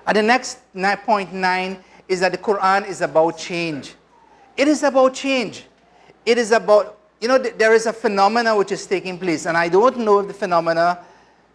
And the next point 9 is that the Quran is about change. It is about change. It is about, there is a phenomena which is taking place, and I don't know if the phenomena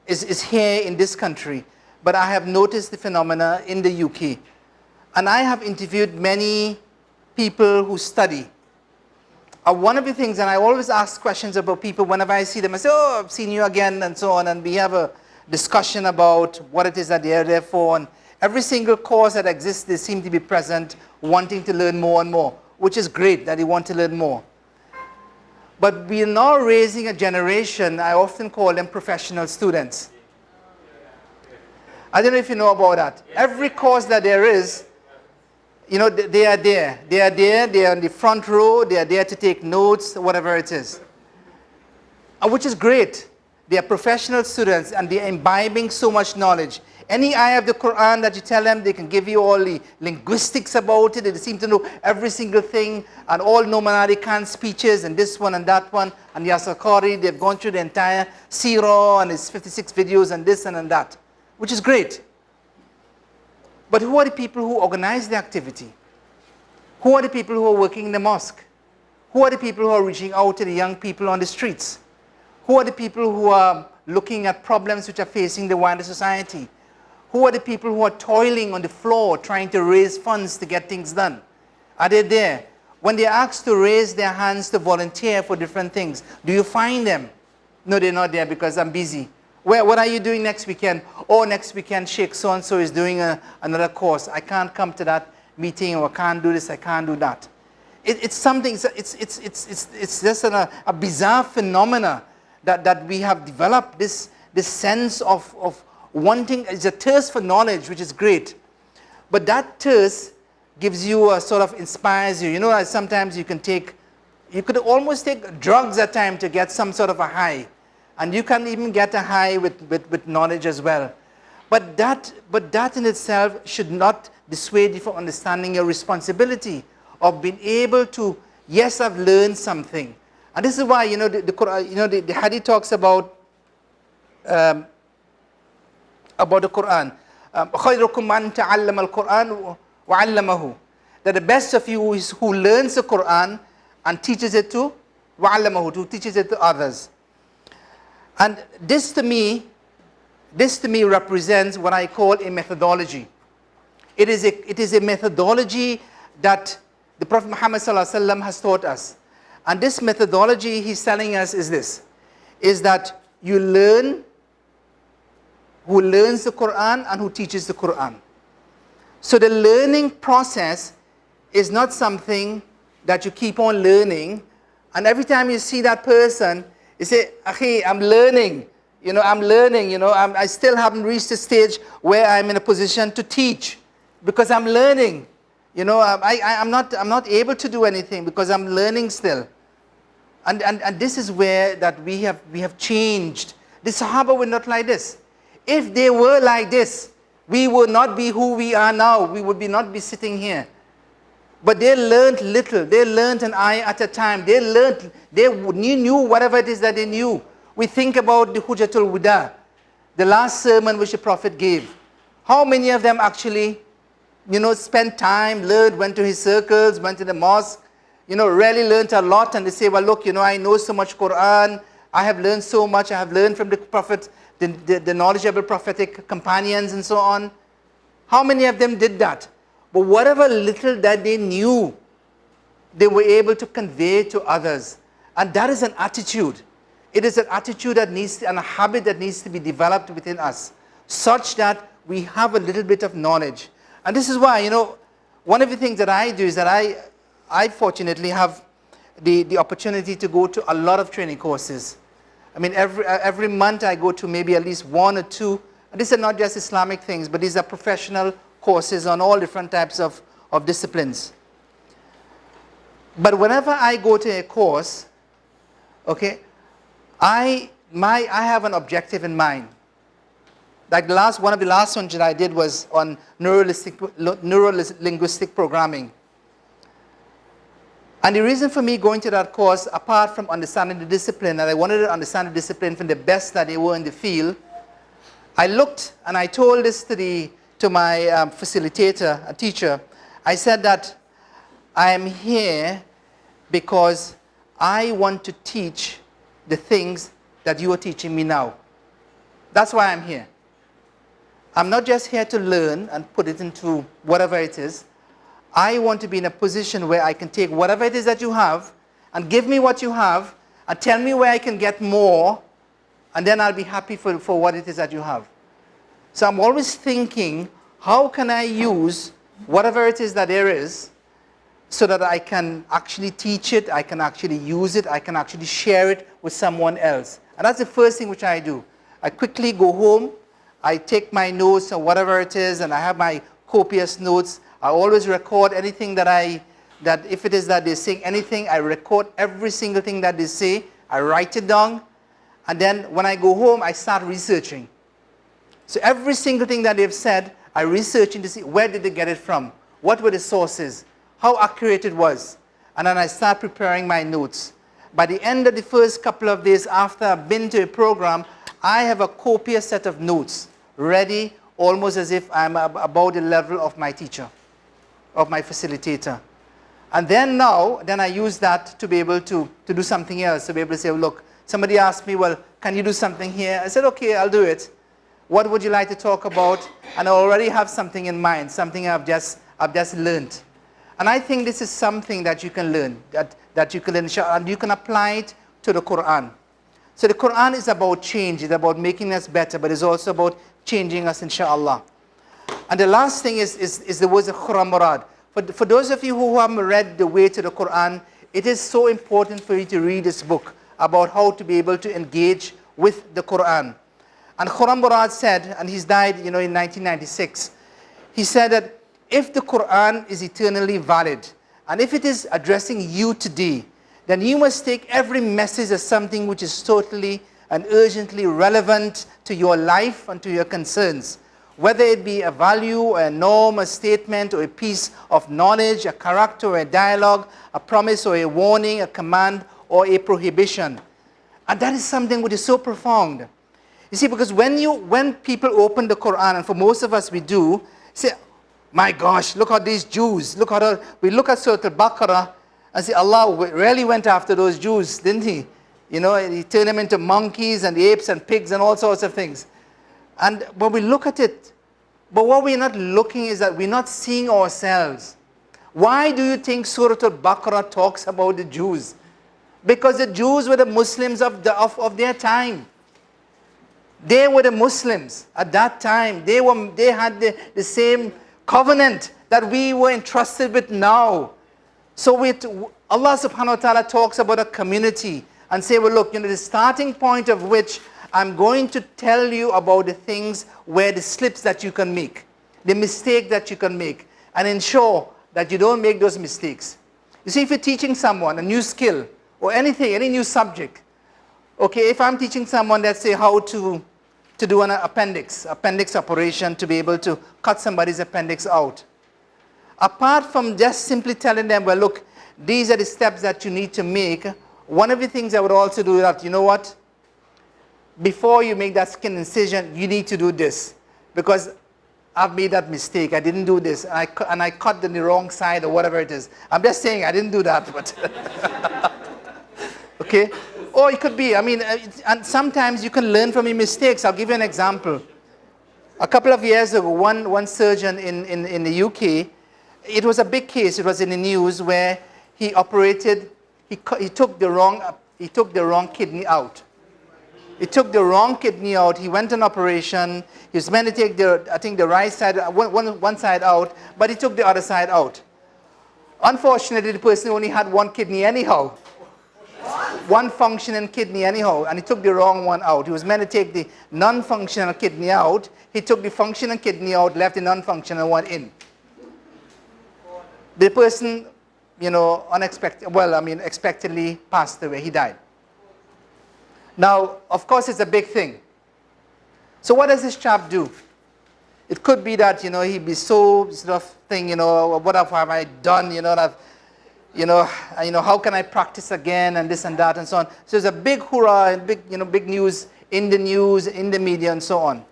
is here in this country, but I have noticed the phenomena in the UK. And I have interviewed many people who study. One of the things, and I always ask questions about people whenever I see them, I say, oh, I've seen you again, and so on, and we have a discussion about what it is that they are there for, and every single course that exists, they seem to be present, wanting to learn more and more, which is great that they want to learn more. But we are now raising a generation, I often call them professional students. I don't know if you know about that. Every course that there is, they are there. They are there, they are in the front row, they are there to take notes, whatever it is. Which is great. They are professional students and they are imbibing so much knowledge. Any ayah of the Quran that you tell them, they can give you all the linguistics about it. They seem to know every single thing and all Nomanadi Khan speeches and this one and that one. And Yasir Qari, they've gone through the entire Seerah and his 56 videos and this and that, which is great. But who are the people who organize the activity? Who are the people who are working in the mosque? Who are the people who are reaching out to the young people on the streets? Who are the people who are looking at problems which are facing the wider society? Who are the people who are toiling on the floor trying to raise funds to get things done? Are they there? When they are asked to raise their hands to volunteer for different things, do you find them? No, they're not there because I'm busy. What are you doing next weekend? Oh, next weekend Sheikh so-and-so is doing another course. I can't come to that meeting, or I can't do this, I can't do that. It's something, it's just a bizarre phenomena that we have developed, this sense of wanting. It's a thirst for knowledge, which is great. But that thirst gives you a sort of inspires you. Sometimes you could almost take drugs at times to get some sort of a high. And you can even get a high with knowledge as well. But that in itself should not dissuade you from understanding your responsibility of being able to, yes, I've learned something. And this is why, the hadith talks about the Quran. خَيْرُكُمْ مَنْ تَعَلَّمَ الْقُرْآنَ وَعَلَّمَهُ. That the best of you is who learns the Quran and teaches it to وَعَلَّمَهُ, who teaches it to others. And this to me represents what I call a methodology. It is a methodology that the Prophet Muhammad ﷺ has taught us. And this methodology he's telling us is that you learn who learns the Quran and who teaches the Quran. So the learning process is not something that you keep on learning, and every time you see that person, you say, Akhi, I'm learning, I still haven't reached the stage where I'm in a position to teach, because I'm learning. I'm not able to do anything because I'm learning still. And this is where that we have changed. The Sahaba were not like this. If they were like this, we would not be who we are now. We would not be sitting here. But they learned little. They learned an ayah at a time. They knew whatever it is that they knew. We think about the Hujjatul Wada, the last sermon which the Prophet gave. How many of them actually, spent time, learned, went to his circles, went to the mosque, really learned a lot, and they say, well, look, I know so much Quran, I have learned so much, I have learned from the Prophet, the knowledgeable prophetic companions and so on. How many of them did that? But whatever little that they knew, they were able to convey to others. And that is an attitude. It is an attitude that and a habit that needs to be developed within us, such that we have a little bit of knowledge. And this is why, one of the things that I do is that I fortunately have the opportunity to go to a lot of training courses. I mean, every month I go to maybe at least one or two. And these are not just Islamic things, but these are professional courses on all different types of disciplines. But whenever I go to a course, okay, I have an objective in mind. Like one of the last ones that I did was on neuro-linguistic programming. And the reason for me going to that course, apart from understanding the discipline, and I wanted to understand the discipline from the best that they were in the field, I looked and I told this to the facilitator, a teacher, I said that I am here because I want to teach the things that you are teaching me now. That's why I'm here. I'm not just here to learn and put it into whatever it is. I want to be in a position where I can take whatever it is that you have and give me what you have and tell me where I can get more, and then I'll be happy for what it is that you have. So I'm always thinking, how can I use whatever it is that there is so that I can actually teach it, I can actually use it, I can actually share it with someone else. And that's the first thing which I do. I quickly go home, I take my notes or whatever it is, and I have my copious notes. I always record anything that if it is that they're saying anything, I record every single thing that they say, I write it down, and then when I go home, I start researching. So every single thing that they've said, I research to see where did they get it from, what were the sources, how accurate it was, and then I start preparing my notes. By the end of the first couple of days after I've been to a program, I have a copious set of notes ready, almost as if I'm about the level of my teacher, of my facilitator. And then I use that to be able to do something else, to be able to say, oh, look, somebody asked me, well, can you do something here? I said, okay, I'll do it. What would you like to talk about? And I already have something in mind, something I've just learned. And I think this is something that you can learn, that you can learn, and you can apply it to the Quran. So the Quran is about change, it's about making us better, but it's also about changing us, inshallah. And the last thing is the words of Quran Murad. For those of you who haven't read The Way to the Quran, it is so important for you to read this book about how to be able to engage with the Quran. And Quran Murad said, and he's died in 1996, he said that if the Quran is eternally valid, and if it is addressing you today, then you must take every message as something which is totally and urgently relevant to your life and to your concerns. Whether it be a value, a norm, a statement, or a piece of knowledge, a character, or a dialogue, a promise or a warning, a command or a prohibition. And that is something which is so profound. You see, because when people open the Quran, and for most of us we do, say, my gosh, look at these Jews. We look at Surah Al-Baqarah and say, Allah really went after those Jews, didn't he? He turned them into monkeys and apes and pigs and all sorts of things. And when we look at it, but what we're not looking is that we're not seeing ourselves. Why do you think Surah Al-Baqarah talks about the Jews? Because the Jews were the Muslims of their time. They were the Muslims at that time. They had the same covenant that we were entrusted with now. So Allah subhanahu wa ta'ala talks about a community and say, well, look, the starting point of which I'm going to tell you about the things where the slips that you can make, the mistake that you can make, and ensure that you don't make those mistakes. You see, if you're teaching someone a new skill or anything, any new subject, okay, if I'm teaching someone, let's say, how to do an appendix operation to be able to cut somebody's appendix out. Apart from just simply telling them, well, look, these are the steps that you need to make, one of the things I would also do is that, you know what? Before you make that skin incision, you need to do this. Because I've made that mistake. I didn't do this. And I cut on the wrong side or whatever it is. I'm just saying I didn't do that. But okay? Or it could be, and sometimes you can learn from your mistakes. I'll give you an example. A couple of years ago, one surgeon in the UK, it was a big case. It was in the news where he operated, he took the wrong kidney out. He took the wrong kidney out. He went on operation. He was meant to take the right side, one side out, but he took the other side out. Unfortunately, the person only had one kidney anyhow. One functioning kidney anyhow, and he took the wrong one out. He was meant to take the non-functional kidney out. He took the functional kidney out, left the non-functional one in. The person, expectedly passed away. He died. Now, of course, it's a big thing. So what does this chap do? It could be that, he'd be so sort of thing, what have I done, how can I practice again, and this and that and so on. So there's a big hurrah and big news, in the media and so on.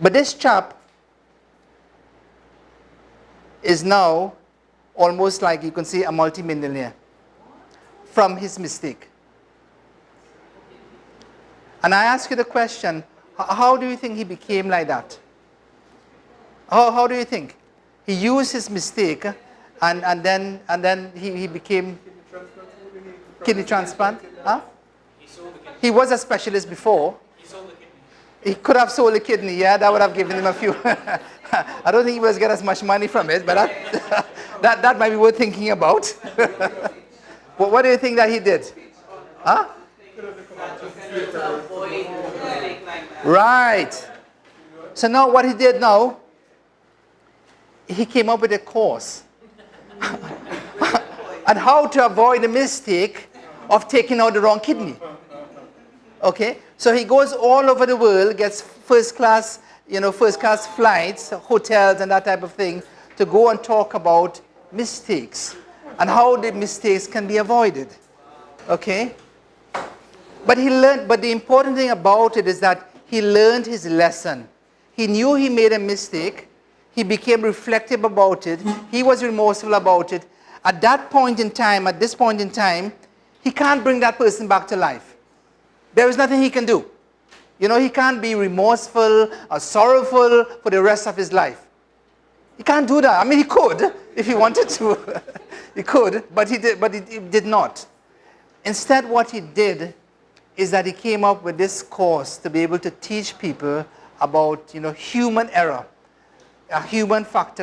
But this chap is now almost like you can say a multimillionaire from his mistake. And I ask you the question, how do you think he became like that? How do you think? He used his mistake and then he became kidney transplant? Huh? He was a specialist before. He could have sold a kidney, yeah, that would have given him a few. I don't think he was get as much money from it, but that might be worth thinking about. What do you think that he did? Huh? Right. So now what he did now, he came up with a course on how to avoid the mistake of taking out the wrong kidney. Okay, so he goes all over the world, gets first class flights, hotels and that type of thing to go and talk about mistakes and how the mistakes can be avoided. Okay, but the important thing about it is that he learned his lesson. He knew he made a mistake. He became reflective about it. He was remorseful about it. At that point in time, at this point in time, he can't bring that person back to life. There is nothing he can do. He can't be remorseful or sorrowful for the rest of his life. He can't do that. I mean, he could if he wanted to. He could, but he did not. Instead, what he did is that he came up with this course to be able to teach people about, human error, a human factor